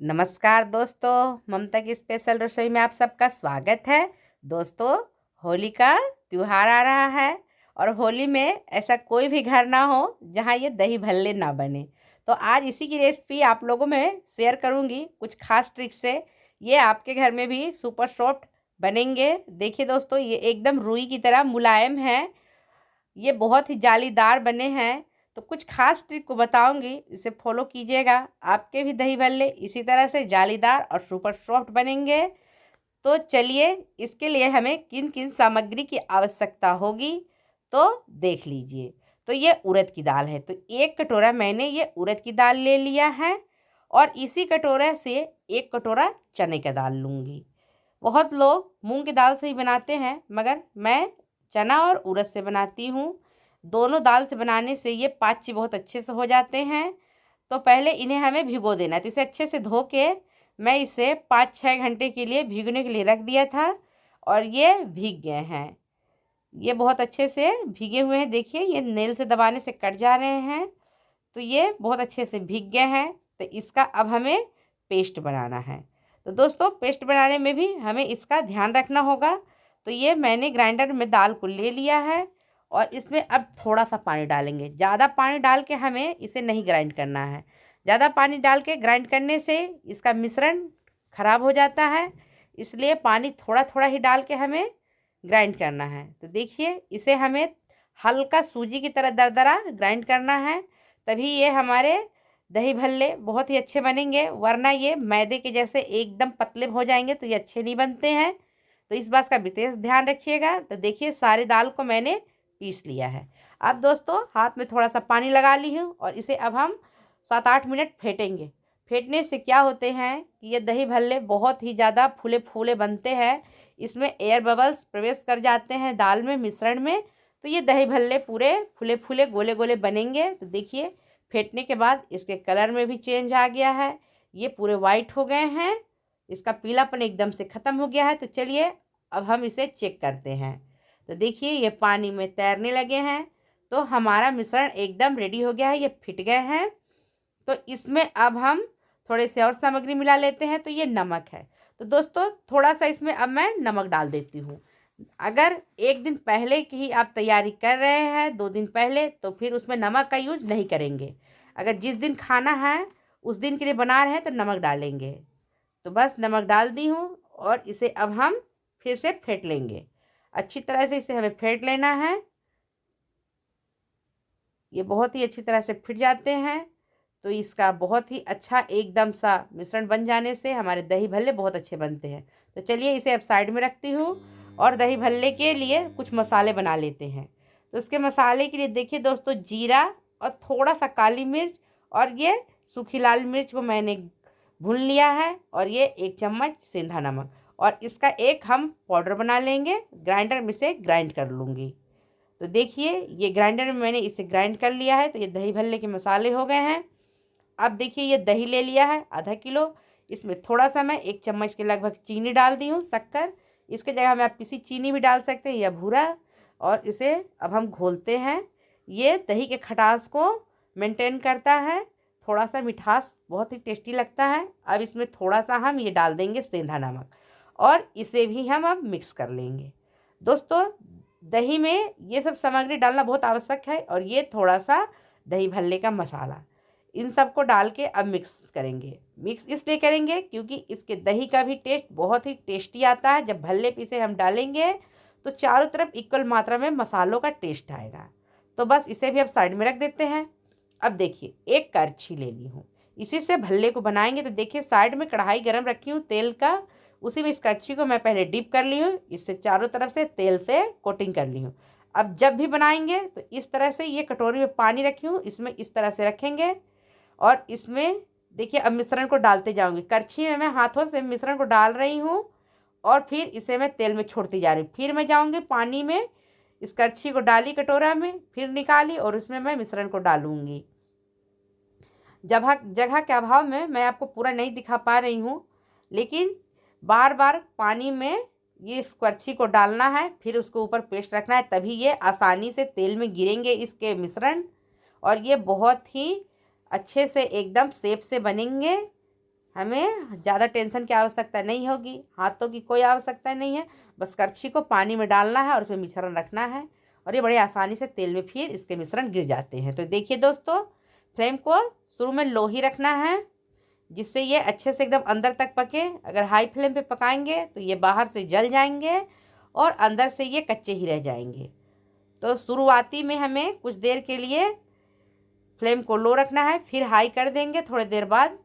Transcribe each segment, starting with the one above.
नमस्कार दोस्तों, ममता की स्पेशल रसोई में आप सबका स्वागत है। दोस्तों, होली का त्यौहार आ रहा है और होली में ऐसा कोई भी घर ना हो जहां ये दही भल्ले ना बने। तो आज इसी की रेसिपी आप लोगों में शेयर करूंगी कुछ खास ट्रिक से। ये आपके घर में भी सुपर सॉफ्ट बनेंगे। देखिए दोस्तों, ये एकदम रुई की तरह मुलायम है। ये बहुत ही जालीदार बने हैं। तो कुछ खास ट्रिक को बताऊंगी, इसे फॉलो कीजिएगा। आपके भी दही भल्ले इसी तरह से जालीदार और सुपर सॉफ्ट बनेंगे। तो चलिए, इसके लिए हमें किन किन सामग्री की आवश्यकता होगी तो देख लीजिए। तो ये उड़द की दाल है, तो 1 कटोरा मैंने ये उड़द की दाल ले लिया है और इसी कटोरे से 1 कटोरा चने का दाल लूँगी। बहुत लोग मूंग की दाल से ही बनाते हैं, मगर मैं चना और उड़द से बनाती हूँ। दोनों दाल से बनाने से ये पाच्य बहुत अच्छे से हो जाते हैं। तो पहले इन्हें हमें भिगो देना है। तो इसे अच्छे से धो के मैं इसे 5-6 घंटे के लिए भीगने के लिए रख दिया था और ये भीग गए हैं। ये बहुत अच्छे से भीगे हुए हैं। देखिए, ये नेल से दबाने से कट जा रहे हैं। तो ये बहुत अच्छे से भीग गए हैं। तो इसका अब हमें पेस्ट बनाना है। तो दोस्तों, पेस्ट बनाने में भी हमें इसका ध्यान रखना होगा। तो ये मैंने ग्राइंडर में दाल को ले लिया है और इसमें अब थोड़ा सा पानी डालेंगे। ज़्यादा पानी डाल के हमें इसे नहीं ग्राइंड करना है। ज़्यादा पानी डाल के ग्राइंड करने से इसका मिश्रण ख़राब हो जाता है। इसलिए पानी थोड़ा थोड़ा ही डाल के हमें ग्राइंड करना है। तो देखिए, इसे हमें हल्का सूजी की तरह दरदरा ग्राइंड करना है, तभी ये हमारे दही भल्ले बहुत ही अच्छे बनेंगे। वरना ये मैदे के जैसे एकदम पतले हो जाएंगे तो ये अच्छे नहीं बनते हैं। तो इस बात का विशेष ध्यान रखिएगा। तो देखिए, सारी दाल को मैंने पीस लिया है। अब दोस्तों, हाथ में थोड़ा सा पानी लगा ली हूँ और इसे अब हम 7-8 मिनट फेंटेंगे। फेंटने से क्या होते हैं कि ये दही भल्ले बहुत ही ज़्यादा फूले फूले बनते हैं। इसमें एयर बबल्स प्रवेश कर जाते हैं दाल में, मिश्रण में। तो ये दही भल्ले पूरे फूले फूले गोले गोले बनेंगे। तो देखिए, फेंटने के बाद इसके कलर में भी चेंज आ गया है। ये पूरे वाइट हो गए हैं। इसका पीलापन एकदम से ख़त्म हो गया है। तो चलिए, अब हम इसे चेक करते हैं। तो देखिए, ये पानी में तैरने लगे हैं। तो हमारा मिश्रण एकदम रेडी हो गया है। ये फिट गए हैं। तो इसमें अब हम थोड़े से और सामग्री मिला लेते हैं। तो ये नमक है। तो दोस्तों, थोड़ा सा इसमें अब मैं नमक डाल देती हूँ। अगर 1 दिन पहले की ही आप तैयारी कर रहे हैं, 2 दिन पहले, तो फिर उसमें नमक का यूज नहीं करेंगे। अगर जिस दिन खाना है उस दिन के लिए बना रहे हैं तो नमक डालेंगे। तो बस नमक डाल दी हूँ और इसे अब हम फिर से फेंट लेंगे। अच्छी तरह से इसे हमें फेंट लेना है। ये बहुत ही अच्छी तरह से फिट जाते हैं। तो इसका बहुत ही अच्छा एकदम सा मिश्रण बन जाने से हमारे दही भल्ले बहुत अच्छे बनते हैं। तो चलिए, इसे अब साइड में रखती हूँ और दही भल्ले के लिए कुछ मसाले बना लेते हैं। तो उसके मसाले के लिए देखिए दोस्तों, जीरा और थोड़ा सा काली मिर्च और ये सूखी लाल मिर्च को मैंने भून लिया है और ये 1 चम्मच सेंधा नमक, और इसका एक हम पाउडर बना लेंगे। ग्राइंडर में से ग्राइंड कर लूँगी। तो देखिए, ये ग्राइंडर में मैंने इसे ग्राइंड कर लिया है। तो ये दही भल्ले के मसाले हो गए हैं। अब देखिए, ये दही ले लिया है आधा किलो। इसमें थोड़ा सा मैं 1 चम्मच के लगभग चीनी डाल दी हूँ, शक्कर। इसके जगह में आप पिसी चीनी भी डाल सकते हैं या भूरा। और इसे अब हम घोलते हैं। ये दही के खटास को मेंटेन करता है। थोड़ा सा मिठास बहुत ही टेस्टी लगता है। अब इसमें थोड़ा सा हम ये डाल देंगे सेंधा नमक और इसे भी हम अब मिक्स कर लेंगे। दोस्तों, दही में ये सब सामग्री डालना बहुत आवश्यक है। और ये थोड़ा सा दही भल्ले का मसाला, इन सबको डाल के अब मिक्स करेंगे। मिक्स इसलिए करेंगे क्योंकि इसके दही का भी टेस्ट बहुत ही टेस्टी आता है। जब भल्ले पीसे हम डालेंगे तो चारों तरफ इक्वल मात्रा में मसालों का टेस्ट आएगा। तो बस इसे भी अब साइड में रख देते हैं। अब देखिए, एक करछी ले ली हूँ, इसी से भल्ले को बनाएंगे। तो देखिए, साइड में कढ़ाई गरम रखी हूँ तेल का, उसी में इस करछी को मैं पहले डिप कर ली हूँ। इससे चारों तरफ से तेल से कोटिंग कर ली हूँ। अब जब भी बनाएंगे तो इस तरह से, ये कटोरी में पानी रखी हूँ, इसमें इस तरह से रखेंगे और इसमें देखिए अब मिश्रण को डालते जाऊंगी। करछी में मैं हाथों से मिश्रण को डाल रही हूँ और फिर इसे मैं तेल में छोड़ती जा रही हूँ। फिर मैं जाऊंगी पानी में, इस करछी को डाली कटोरा में, फिर निकाली और उसमें मैं मिश्रण को डालूंगी। जगह जगह के अभाव में मैं आपको पूरा नहीं दिखा पा रही हूँ, लेकिन बार बार पानी में ये इस करछी को डालना है, फिर उसके ऊपर पेस्ट रखना है, तभी ये आसानी से तेल में गिरेंगे इसके मिश्रण और ये बहुत ही अच्छे से एकदम शेप से बनेंगे। हमें ज़्यादा टेंशन की आवश्यकता नहीं होगी, हाथों की कोई आवश्यकता नहीं है। बस करछी को पानी में डालना है और उसमें मिश्रण रखना है और ये बड़े आसानी से तेल में फिर इसके मिश्रण गिर जाते हैं। तो देखिए दोस्तों, फ्लेम को शुरू में लो ही रखना है जिससे ये अच्छे से एकदम अंदर तक पके। अगर हाई फ्लेम पे पकाएंगे तो ये बाहर से जल जाएंगे और अंदर से ये कच्चे ही रह जाएंगे। तो शुरुआती में हमें कुछ देर के लिए फ्लेम को लो रखना है, फिर हाई कर देंगे थोड़ी देर बाद।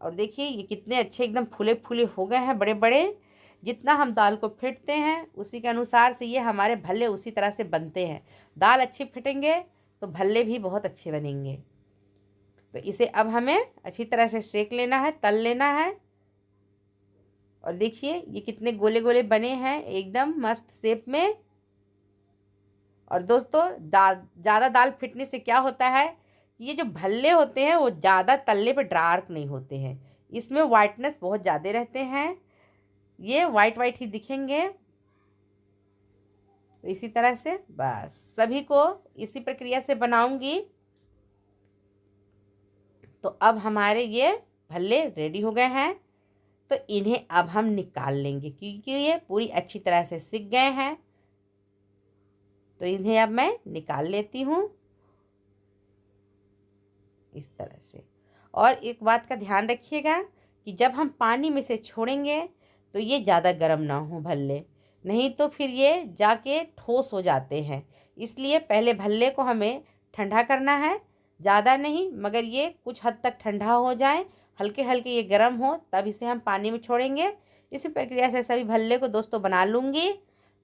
और देखिए ये कितने अच्छे एकदम फूले फूले हो गए हैं, बड़े बड़े। जितना हम दाल को फेंटते हैं उसी के अनुसार से ये हमारे भल्ले उसी तरह से बनते हैं। दाल अच्छी फेंटेंगे तो भल्ले भी बहुत अच्छे बनेंगे। तो इसे अब हमें अच्छी तरह से सेक लेना है, तल लेना है। और देखिए ये कितने गोले गोले बने हैं एकदम मस्त शेप में। और दोस्तों ज़्यादा दाल फेंटने से क्या होता है, ये जो भल्ले होते हैं वो ज़्यादा तलने पे डार्क नहीं होते हैं, इसमें वाइटनेस बहुत ज़्यादा रहते हैं, ये वाइट वाइट ही दिखेंगे। तो इसी तरह से बस सभी को इसी प्रक्रिया से बनाऊंगी। तो अब हमारे ये भल्ले रेडी हो गए हैं। तो इन्हें अब हम निकाल लेंगे क्योंकि ये पूरी अच्छी तरह से सिक गए हैं। तो इन्हें अब मैं निकाल लेती हूँ इस तरह से। और एक बात का ध्यान रखिएगा कि जब हम पानी में से छोड़ेंगे तो ये ज़्यादा गर्म ना हो भल्ले, नहीं तो फिर ये जाके ठोस हो जाते हैं। इसलिए पहले भल्ले को हमें ठंडा करना है, ज़्यादा नहीं मगर ये कुछ हद तक ठंडा हो जाए, हल्के हल्के ये गर्म हो, तब इसे हम पानी में छोड़ेंगे। इसी प्रक्रिया से सभी भल्ले को दोस्तों बना लूँगी।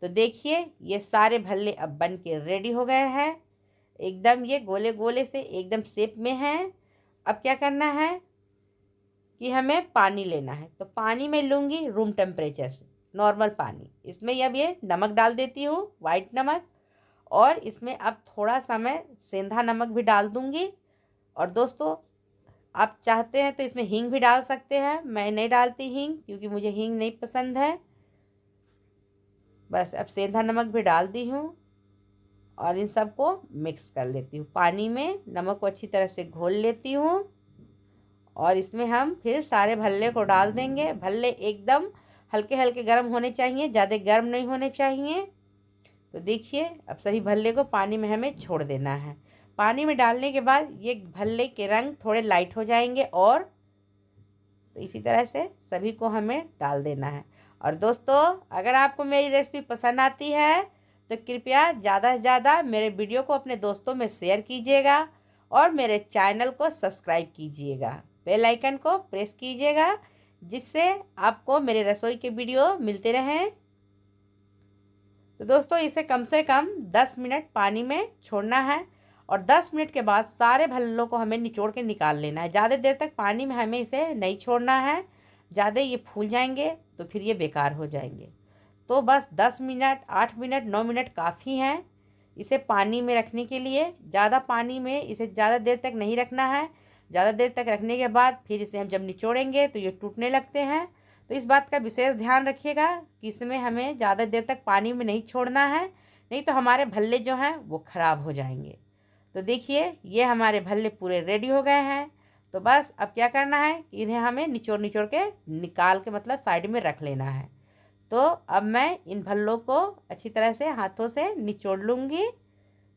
तो देखिए ये सारे भल्ले अब बन के रेडी हो गए हैं, एकदम ये गोले गोले से एकदम शेप में हैं। अब क्या करना है कि हमें पानी लेना है। तो पानी में लूँगी रूम टेम्परेचर नॉर्मल पानी। इसमें अब ये नमक डाल देती हूँ, वाइट नमक, और इसमें अब थोड़ा सा मैं सेंधा नमक भी डाल दूँगी। और दोस्तों आप चाहते हैं तो इसमें हींग भी डाल सकते हैं, मैं नहीं डालती हींग क्योंकि मुझे हींग नहीं पसंद है। बस अब सेंधा नमक भी डाल दी हूँ और इन सबको मिक्स कर लेती हूँ पानी में। नमक को अच्छी तरह से घोल लेती हूँ और इसमें हम फिर सारे भल्ले को डाल देंगे। भल्ले एकदम हल्के हल्के गर्म होने चाहिए, ज़्यादा गर्म नहीं होने चाहिए। तो देखिए अब सभी भल्ले को पानी में हमें छोड़ देना है। पानी में डालने के बाद ये भल्ले के रंग थोड़े लाइट हो जाएंगे। और तो इसी तरह से सभी को हमें डाल देना है। और दोस्तों अगर आपको मेरी रेसिपी पसंद आती है तो कृपया ज़्यादा से ज़्यादा मेरे वीडियो को अपने दोस्तों में शेयर कीजिएगा और मेरे चैनल को सब्सक्राइब कीजिएगा, बेल आइकन को प्रेस कीजिएगा जिससे आपको मेरे रसोई के वीडियो मिलते रहें। तो दोस्तों इसे कम से कम 10 मिनट पानी में छोड़ना है और 10 मिनट के बाद सारे भल्लों को हमें निचोड़ के निकाल लेना है। ज़्यादा देर तक पानी में हमें इसे नहीं छोड़ना है, ज़्यादा ये फूल जाएंगे तो फिर ये बेकार हो जाएंगे। तो बस 10 मिनट, 8 मिनट, 9 मिनट काफ़ी हैं इसे पानी में रखने के लिए। ज़्यादा पानी में इसे ज़्यादा देर तक नहीं रखना है। ज़्यादा देर तक रखने के बाद फिर इसे हम जब निचोड़ेंगे तो ये टूटने लगते हैं। तो इस बात का विशेष ध्यान रखिएगा कि इसमें हमें ज़्यादा देर तक पानी में नहीं छोड़ना है, नहीं तो हमारे भल्ले जो हैं वो ख़राब हो जाएंगे। तो देखिए ये हमारे भल्ले पूरे रेडी हो गए हैं। तो बस अब क्या करना है कि इन्हें हमें निचोड़ निचोड़ के निकाल के मतलब साइड में रख लेना है। तो अब मैं इन भल्लों को अच्छी तरह से हाथों से निचोड़ लूँगी।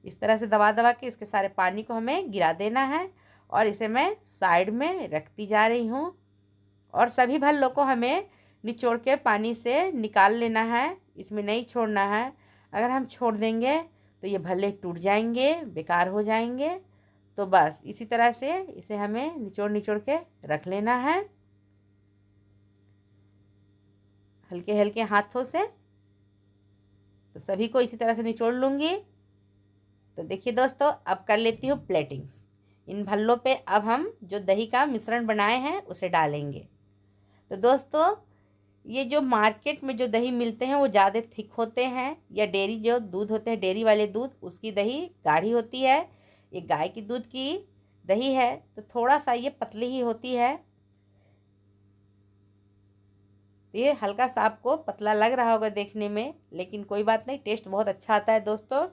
इस तरह से दबा दबा के इसके सारे पानी को हमें गिरा देना है और इसे मैं साइड में रखती जा रही हूँ। और सभी भल्लों को हमें निचोड़ के पानी से निकाल लेना है, इसमें नहीं छोड़ना है। अगर हम छोड़ देंगे तो ये भल्ले टूट जाएंगे, बेकार हो जाएंगे। तो बस इसी तरह से इसे हमें निचोड़ निचोड़ के रख लेना है हल्के हल्के हाथों से। तो सभी को इसी तरह से निचोड़ लूँगी। तो देखिए दोस्तों अब कर लेती हूँ प्लेटिंग्स। इन भल्लों पे अब हम जो दही का मिश्रण बनाए हैं उसे डालेंगे। तो दोस्तों ये जो मार्केट में जो दही मिलते हैं वो ज़्यादा थिक होते हैं, या डेयरी जो दूध होते हैं डेयरी वाले दूध उसकी दही गाढ़ी होती है। ये गाय की दूध की दही है तो थोड़ा सा ये पतली ही होती है। ये हल्का सा आपको पतला लग रहा होगा देखने में, लेकिन कोई बात नहीं, टेस्ट बहुत अच्छा आता है दोस्तों।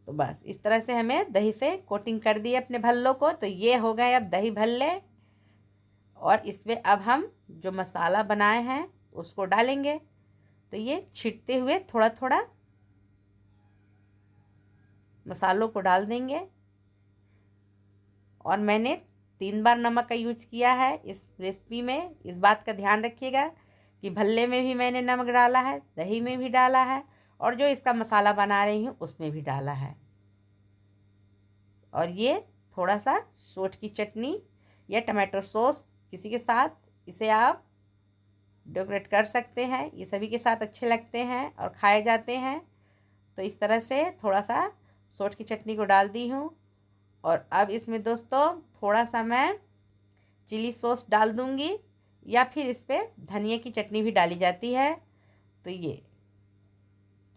तो बस इस तरह से हमें दही से कोटिंग कर दी अपने भल्लों को। तो ये हो गए अब दही भल्ले। और इसमें अब हम जो मसाला बनाए हैं उसको डालेंगे। तो ये छींटते हुए थोड़ा थोड़ा मसालों को डाल देंगे। और मैंने 3 बार नमक का यूज किया है इस रेसिपी में। इस बात का ध्यान रखिएगा कि भल्ले में भी मैंने नमक डाला है, दही में भी डाला है, और जो इसका मसाला बना रही हूँ उसमें भी डाला है। और ये थोड़ा सा सोट की चटनी या टमाटो सॉस किसी के साथ इसे आप डेकोरेट कर सकते हैं। ये सभी के साथ अच्छे लगते हैं और खाए जाते हैं। तो इस तरह से थोड़ा सा सोट की चटनी को डाल दी हूँ। और अब इसमें दोस्तों थोड़ा सा मैं चिली सॉस डाल दूँगी, या फिर इस पर धनिया की चटनी भी डाली जाती है। तो ये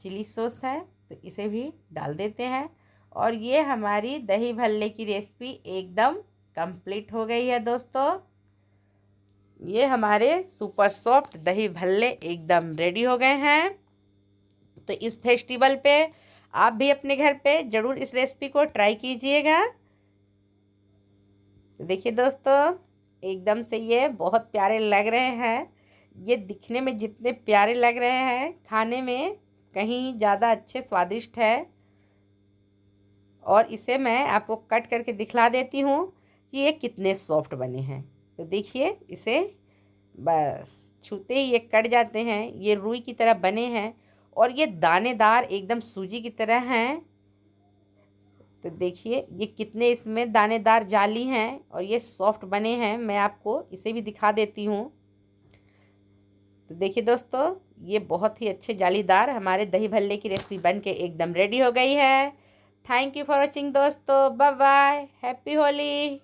चिली सॉस है तो इसे भी डाल देते हैं। और ये हमारी दही भल्ले की रेसिपी एकदम कंप्लीट हो गई है दोस्तों। ये हमारे सुपर सॉफ्ट दही भल्ले एकदम रेडी हो गए हैं। तो इस फेस्टिवल पे आप भी अपने घर पे ज़रूर इस रेसिपी को ट्राई कीजिएगा। तो देखिए दोस्तों, एकदम से ये बहुत प्यारे लग रहे हैं। ये दिखने में जितने प्यारे लग रहे हैं, खाने में कहीं ज़्यादा अच्छे स्वादिष्ट है। और इसे मैं आपको कट करके दिखला देती हूँ कि ये कितने सॉफ्ट बने हैं। तो देखिए, इसे बस छूते ही ये कट जाते हैं। ये रुई की तरह बने हैं और ये दानेदार एकदम सूजी की तरह हैं। तो देखिए ये कितने इसमें दानेदार जाली हैं और ये सॉफ्ट बने हैं। मैं आपको इसे भी दिखा देती हूँ। तो देखिए दोस्तों, ये बहुत ही अच्छे जालीदार हमारे दही भल्ले की रेसिपी बन के एकदम रेडी हो गई है। थैंक यू फॉर वॉचिंग दोस्तों। Bye bye, happy Holi.